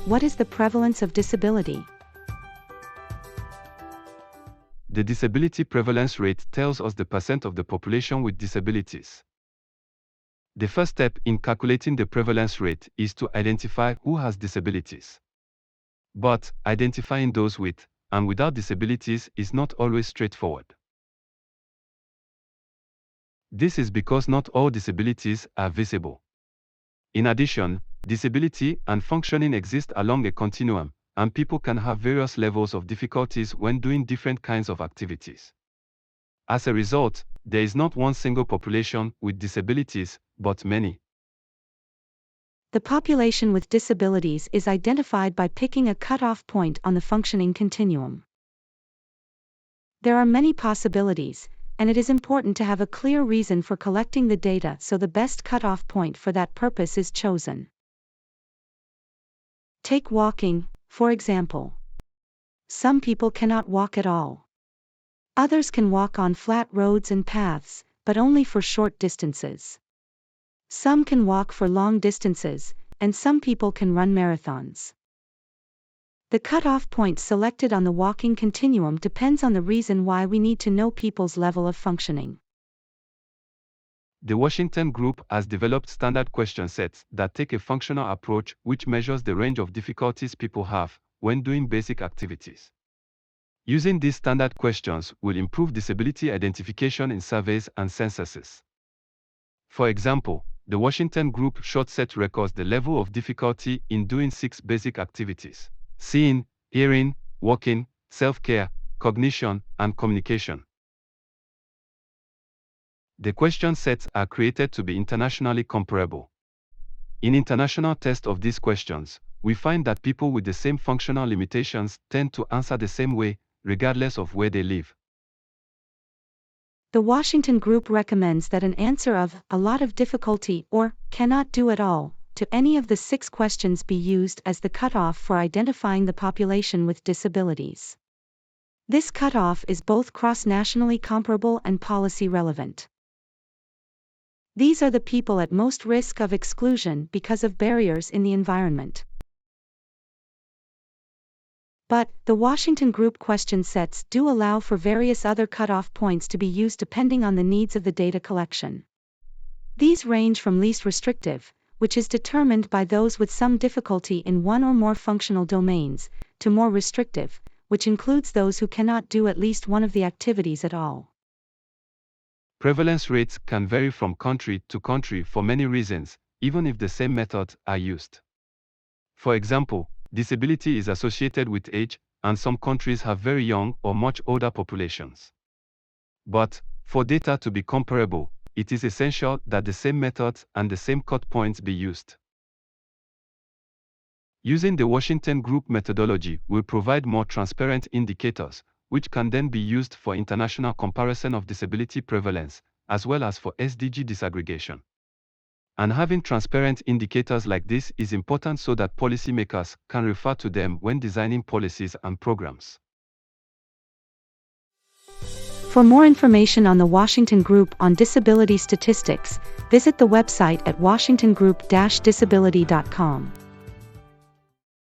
What is the prevalence of disability? The disability prevalence rate tells us the percent of the population with disabilities. The first step in calculating the prevalence rate is to identify who has disabilities. But identifying those with and without disabilities is not always straightforward. This is because not all disabilities are visible. In addition, disability and functioning exist along a continuum, and people can have various levels of difficulties when doing different kinds of activities. As a result, there is not one single population with disabilities, but many. The population with disabilities is identified by picking a cutoff point on the functioning continuum. There are many possibilities, and it is important to have a clear reason for collecting the data so the best cutoff point for that purpose is chosen. Take walking, for example. Some people cannot walk at all. Others can walk on flat roads and paths, but only for short distances. Some can walk for long distances, and some people can run marathons. The cutoff point selected on the walking continuum depends on the reason why we need to know people's level of functioning. The Washington Group has developed standard question sets that take a functional approach which measures the range of difficulties people have when doing basic activities. Using these standard questions will improve disability identification in surveys and censuses. For example, the Washington Group short set records the level of difficulty in doing 6 basic activities: seeing, hearing, walking, self-care, cognition, and communication. The question sets are created to be internationally comparable. In international tests of these questions, we find that people with the same functional limitations tend to answer the same way, regardless of where they live. The Washington Group recommends that an answer of a lot of difficulty or cannot do at all to any of the 6 questions be used as the cutoff for identifying the population with disabilities. This cutoff is both cross-nationally comparable and policy relevant. These are the people at most risk of exclusion because of barriers in the environment. But, the Washington Group question sets do allow for various other cutoff points to be used depending on the needs of the data collection. These range from least restrictive, which is determined by those with some difficulty in one or more functional domains, to more restrictive, which includes those who cannot do at least one of the activities at all. Prevalence rates can vary from country to country for many reasons, even if the same methods are used. For example, disability is associated with age, and some countries have very young or much older populations. But, for data to be comparable, it is essential that the same methods and the same cut points be used. Using the Washington Group methodology will provide more transparent indicators, which can then be used for international comparison of disability prevalence, as well as for SDG disaggregation. And having transparent indicators like this is important so that policymakers can refer to them when designing policies and programs. For more information on the Washington Group on disability statistics, visit the website at washingtongroup-disability.com.